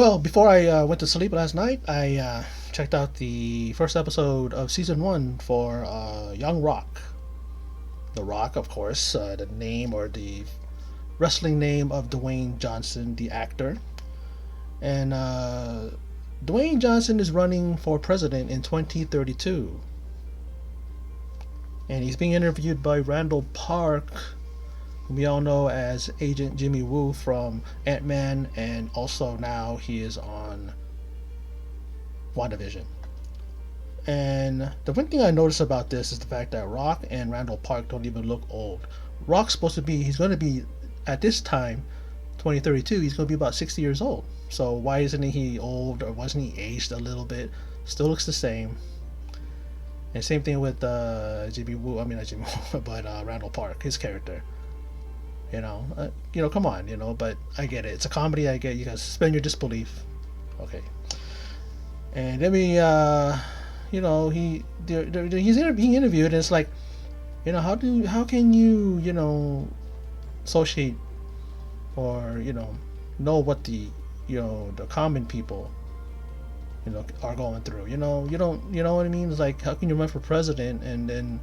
Well, before I went to sleep last night, I checked out the first episode of season one for Young Rock. The Rock, of course, the name or the wrestling name of Dwayne Johnson, the actor. And Dwayne Johnson is running for president in 2032. And he's being interviewed by Randall Park, whom we all know as Agent Jimmy Woo from Ant-Man, and also now he is on WandaVision. And the one thing I noticed about this is the fact that Rock and Randall Park don't even look old. Rock's supposed to be, he's going to be, at this time, 2032, he's going to be about 60 years old. So why isn't he old, or wasn't he aged a little bit? Still looks the same. And same thing with Jimmy Woo, I mean not Jimmy Woo, but Randall Park, his character. Come on, but I get it. It's a comedy, I get you guys suspend your disbelief. Okay. And then he's being interviewed, and it's like, how can you, associate or, know what the common people, are going through. You don't, you know what I mean? It's like, how can you run for president and then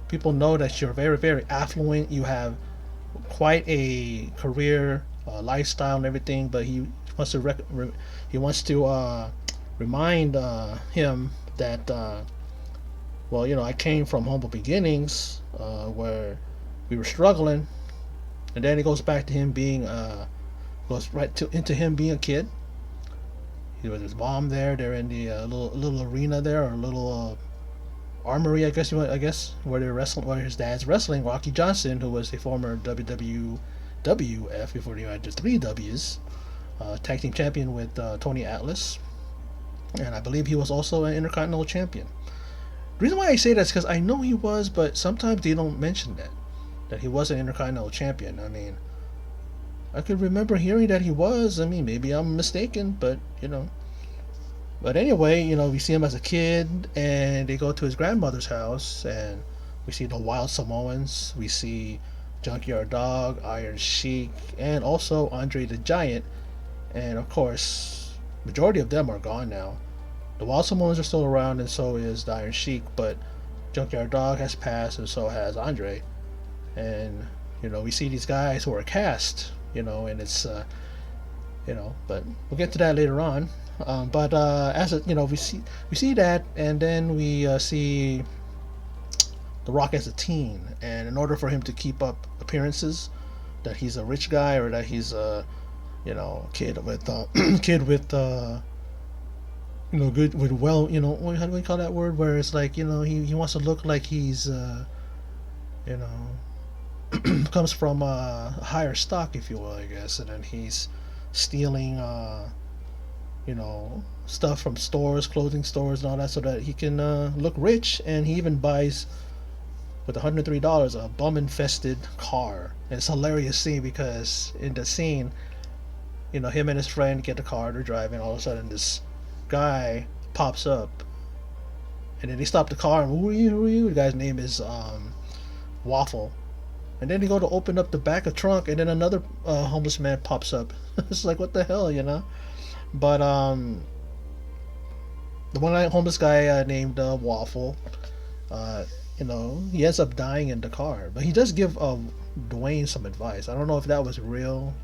people know that you're very, very affluent, you have quite a career, lifestyle, and everything, but wants to he wants to remind him that I came from humble beginnings, where we were struggling, and then it goes back to him being goes right into him being a kid. He was his mom there. They're in the little arena there, or a little armory, I guess, where they're wrestling, where his dad's wrestling Rocky Johnson, who was a former WWF before he had the three W's, tag team champion with Tony Atlas, and I believe he was also an Intercontinental champion. The reason why I say that is because I know he was, but sometimes they don't mention that he was an Intercontinental champion. I mean, I could remember hearing that he was. I mean, maybe I'm mistaken, but But anyway, we see him as a kid, and they go to his grandmother's house, and we see the Wild Samoans, we see Junkyard Dog, Iron Sheik, and also Andre the Giant, and of course, majority of them are gone now. The Wild Samoans are still around, and so is the Iron Sheik, but Junkyard Dog has passed, and so has Andre. And we see these guys who are cast, and it's but we'll get to that later on. But as a, we see that, and then we see The Rock as a teen, and in order for him to keep up appearances that he's a rich guy, or that he's a kid with good with, well, how do we call that word, where it's like, he wants to look like he's you know comes from a higher stock, if you will, I guess, and then he's stealing stuff from stores, clothing stores, and all that, so that he can look rich. And he even buys, with $103, a bum-infested car. And it's a hilarious scene because in the scene, him and his friend get the car, they're driving, all of a sudden this guy pops up, and then they stop the car, and who are you? The guy's name is Waffle. And then they go to open up the back of trunk, and then another homeless man pops up. It's like, what the hell, But the one homeless guy named Waffle, he ends up dying in the car. But he does give Dwayne some advice. I don't know if that was real,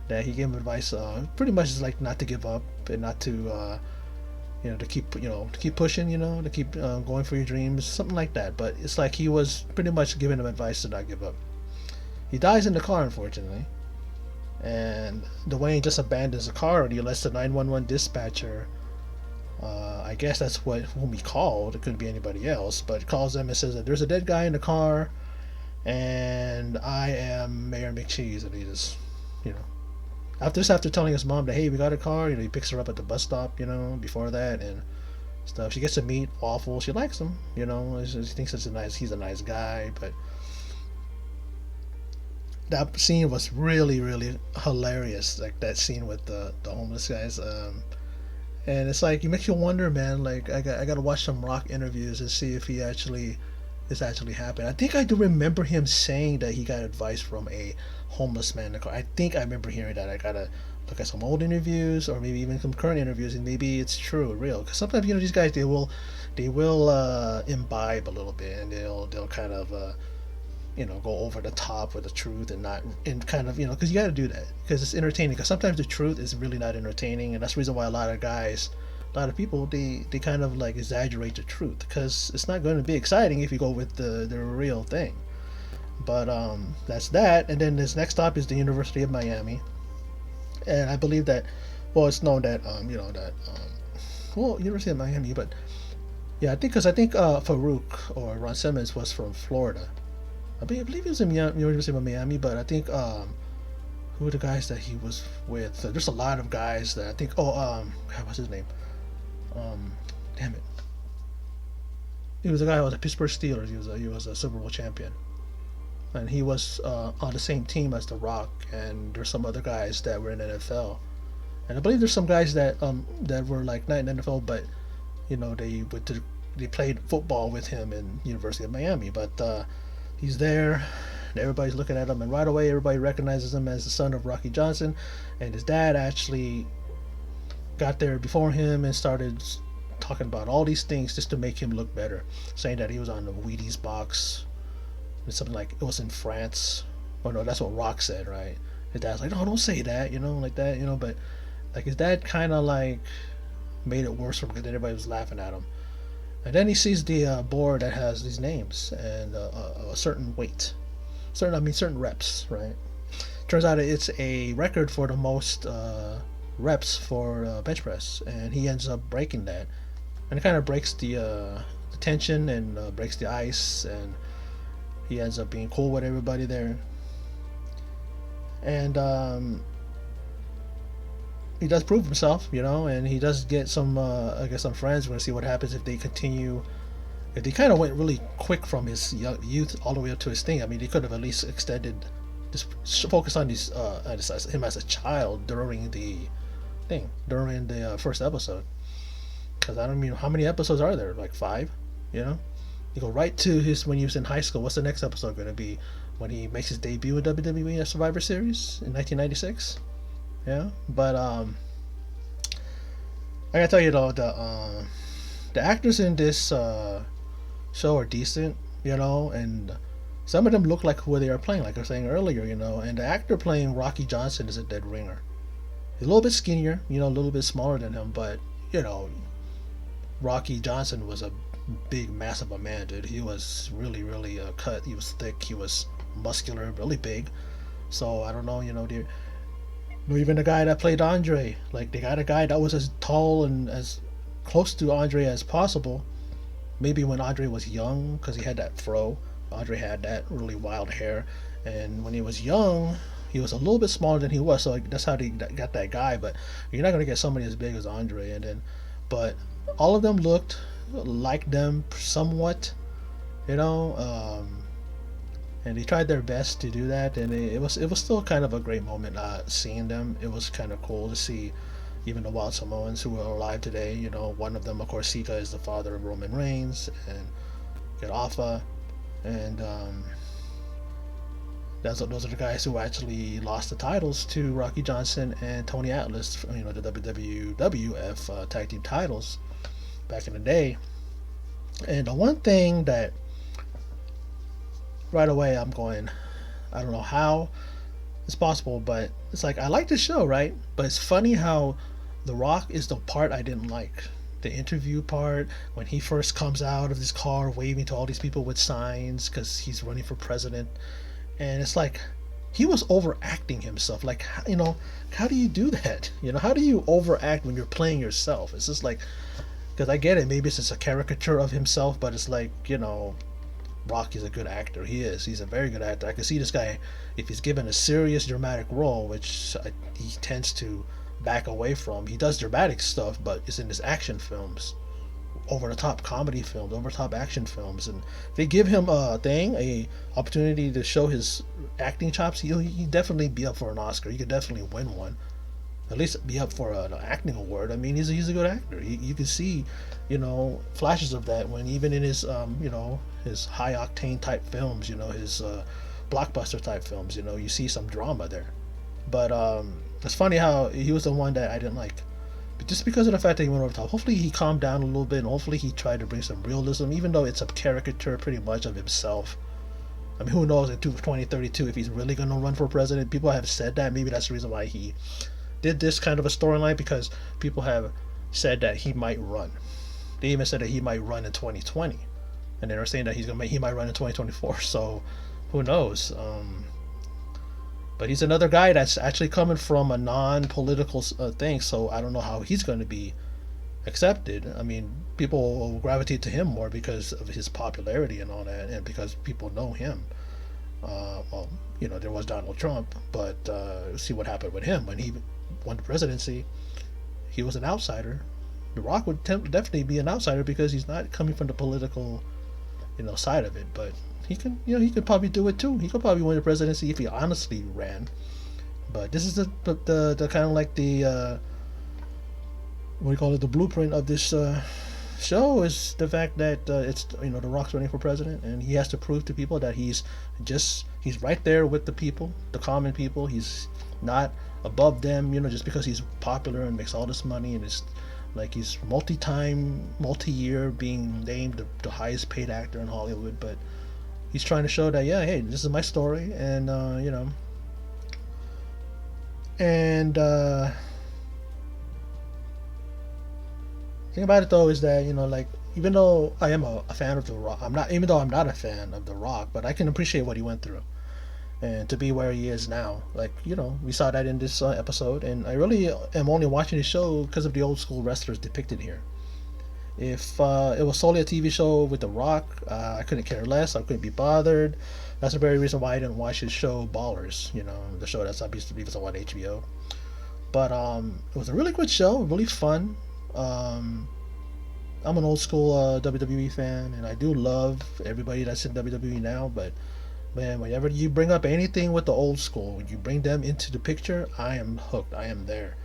that he gave him advice. Pretty much is like not to give up, and not to to keep pushing, to keep going for your dreams, something like that. But it's like he was pretty much giving him advice to not give up. He dies in the car, unfortunately. And Dwayne just abandons the car, and he lets the 911 dispatcher, I guess that's whom he called, it couldn't be anybody else, but calls them and says that there's a dead guy in the car, and I am Mayor McCheese. And he just, after telling his mom that, hey, we got a car, he picks her up at the bus stop, before that, and stuff. She gets to meet Waffle. She likes him, she thinks he's a nice guy. But that scene was really, really hilarious, like that scene with the homeless guys. And it's like, it makes you wonder, man, like, I got to watch some Rock interviews and see if this actually happened. I think I do remember him saying that he got advice from a homeless man in the car. I think I remember hearing that. I gotta look at some old interviews or maybe even some current interviews, and maybe it's true, real. Because sometimes these guys they will imbibe a little bit, and they'll kind of go over the top with the truth and not and kind of because you got to do that because it's entertaining. Because sometimes the truth is really not entertaining, and that's the reason why a lot of people they kind of like exaggerate the truth because it's not going to be exciting if you go with the real thing. But that's that. And then this next stop is the University of Miami, and I believe that, well, it's known that University of Miami, but yeah, I think Farouk or Ron Simmons was from Florida. I believe he was in University of Miami, but I think who were the guys that he was with? So there's a lot of guys that I think. Oh, what's his name? Um, Damn it. He was a guy who was a Pittsburgh Steelers. He was a Super Bowl champion, and he was on the same team as The Rock. And there's some other guys that were in the NFL, and I believe there's some guys that were like not in the NFL, but they played football with him in University of Miami. But he's there, and everybody's looking at him, and right away everybody recognizes him as the son of Rocky Johnson, and his dad actually got there before him and started talking about all these things just to make him look better, saying that he was on the Wheaties box. It's something like it was in France. Oh no, that's what Rock said, right? His dad's like, no, don't say that, like that, but like his dad kind of like made it worse for him because everybody was laughing at him. And then he sees the board that has these names and a certain weight, certain reps, right? Turns out it's a record for the most reps for bench press, and he ends up breaking that, and it kind of breaks the tension and breaks the ice, and he ends up being cool with everybody there, and he does prove himself, and he does get some, I guess, some friends. We're gonna see what happens if they continue. If they kind of went really quick from his youth all the way up to his thing. I mean, they could have at least extended, just focus on him as a child during the first episode. Because I don't mean, how many episodes are there? Like 5, You go right to when he was in high school. What's the next episode going to be? When he makes his debut in WWE at Survivor Series in 1996. Yeah, but I gotta tell you though, the actors in this show are decent, and some of them look like who they are playing, like I was saying earlier, and the actor playing Rocky Johnson is a dead ringer. He's a little bit skinnier, a little bit smaller than him, but Rocky Johnson was a big, massive a man, dude. He was really, really cut. He was thick. He was muscular, really big. So I don't know, even the guy that played Andre, like they got a guy that was as tall and as close to Andre as possible. Maybe when Andre was young, because he had that fro. Andre had that really wild hair, and when he was young, he was a little bit smaller than he was. So that's how they got that guy. But you're not gonna get somebody as big as Andre. But all of them looked like them somewhat, and they tried their best to do that, and it was still kind of a great moment seeing them. It was kind of cool to see even the Wild Samoans who are alive today. One of them, of course, Sika, is the father of Roman Reigns, and you got Alpha, and those are the guys who actually lost the titles to Rocky Johnson and Tony Atlas, the WWF tag team titles back in the day. And the one thing that right away I'm going, I don't know how it's possible, but it's like, I like the show, right? But it's funny how The Rock is the part I didn't like. The interview part, when he first comes out of his car waving to all these people with signs because he's running for president, and it's like he was overacting himself. Like, how do you do that? How do you overact when you're playing yourself? It's just like, because I get it, maybe it's just a caricature of himself, but it's like, Rock is a good actor. He's a very good actor. I can see this guy, if he's given a serious dramatic role, which he tends to back away from. He does dramatic stuff, but it's in his action films, over the top comedy films, over the top action films, and if they give him a opportunity to show his acting chops, he'd definitely be up for an Oscar. He could definitely win one. At least be up for an acting award. I mean, he's a good actor. You can see, flashes of that when even in his, his high octane type films, his blockbuster type films, you see some drama there. But It's funny how he was the one that I didn't like, but just because of the fact that he went over the top. Hopefully he calmed down a little bit, and hopefully he tried to bring some realism, even though it's a caricature pretty much of himself. I mean, who knows in 2032 if he's really going to run for president? People have said that. Maybe that's the reason why he did this kind of a storyline, because people have said that he might run. They even said that he might run in 2020, and they were saying that he might run in 2024. So who knows? But he's another guy that's actually coming from a non-political thing, so I don't know how he's going to be accepted. I mean, people will gravitate to him more because of his popularity and all that, and because people know him. Well, there was Donald Trump, but see what happened with him when he won the presidency. He was an outsider. The Rock would definitely be an outsider because he's not coming from the political, side of it. But he could probably do it too. He could probably win the presidency if he honestly ran. But this is the kind of like the what do you call it? The blueprint of this show is the fact that it's The Rock's running for president, and he has to prove to people that he's right there with the people, the common people. He's not above them, just because he's popular and makes all this money, and it's like he's multi-year being named the highest paid actor in Hollywood. But he's trying to show that, yeah, hey, this is my story, and thing about it though is that like, even though I am a fan of The Rock, I'm not a fan of The Rock, but I can appreciate what he went through and to be where he is now. Like, we saw that in this episode, and I really am only watching the show because of the old school wrestlers depicted here. If it was solely a TV show with The Rock, I couldn't care less. I couldn't be bothered. That's the very reason why I didn't watch his show Ballers, the show that's, I believe, it's on HBO. But it was a really good show, really fun. I'm an old school WWE fan, and I do love everybody that's in WWE now, but man, whenever you bring up anything with the old school, when you bring them into the picture, I am hooked. I am there.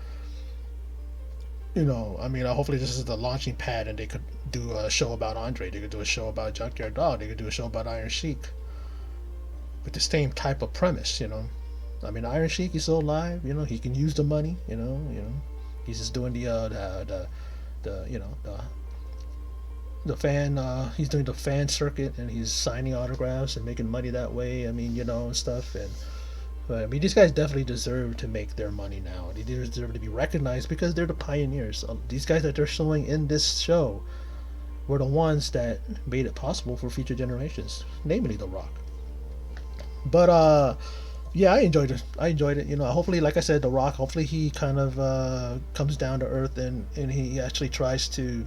Hopefully this is the launching pad, and they could do a show about Andre. They could do a show about Junkyard Dog. They could do a show about Iron Sheik with the same type of premise. Iron Sheik is still alive. He can use the money. He's just doing the fan. He's doing the fan circuit, and he's signing autographs and making money that way. And stuff. But these guys definitely deserve to make their money now. They deserve to be recognized because they're the pioneers. These guys that they're showing in this show were the ones that made it possible for future generations, namely The Rock. But yeah, I enjoyed it. Hopefully, like I said, The Rock. Hopefully, he kind of comes down to earth, and he actually tries to,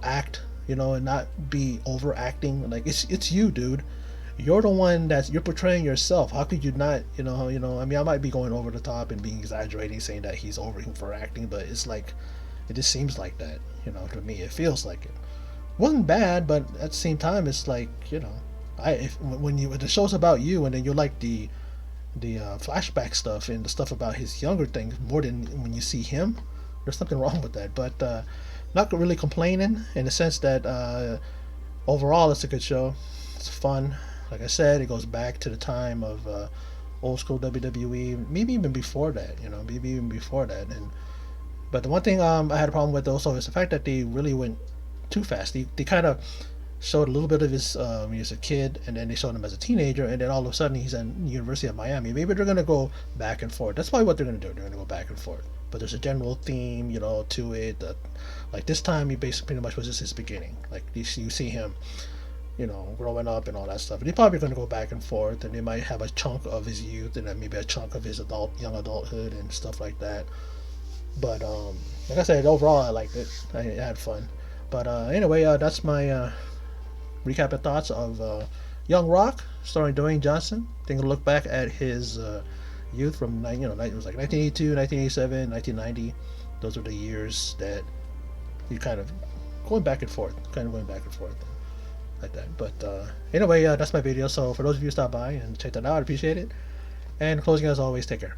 act, and not be overacting. Like, it's you, dude. You're the one you're portraying yourself. How could you not? I might be going over the top and being exaggerating, saying that he's for acting, but it's like, it just seems like that. To me, it feels like it. Wasn't bad, but at the same time, it's like, when the show's about you, and then you like the flashback stuff and the stuff about his younger things more than when you see him, there's something wrong with that. But not really complaining, in the sense that overall it's a good show. It's fun. Like I said, it goes back to the time of old school WWE, maybe even before that. But the one thing I had a problem with also is the fact that they really went too fast. They kind of showed a little bit of his when he was a kid, and then they showed him as a teenager, and then all of a sudden he's at the University of Miami. Maybe they're gonna go back and forth. That's probably what they're gonna do. They're gonna go back and forth. But there's a general theme, to it. Like this time, he basically pretty much was just his beginning. Like you see him, growing up and all that stuff. And they're probably gonna go back and forth, and they might have a chunk of his youth, and then maybe a chunk of his young adulthood and stuff like that. But like I said, overall I liked it. I had fun. But anyway, that's my recap and thoughts of Young Rock, starring Dwayne Johnson. Taking a look back at his youth from it was like 1982, 1987, 1990. Those are the years that you kind of going back and forth like that. But anyway, that's my video. So for those of you who stop by and check that out, I appreciate it. And closing, as always, take care.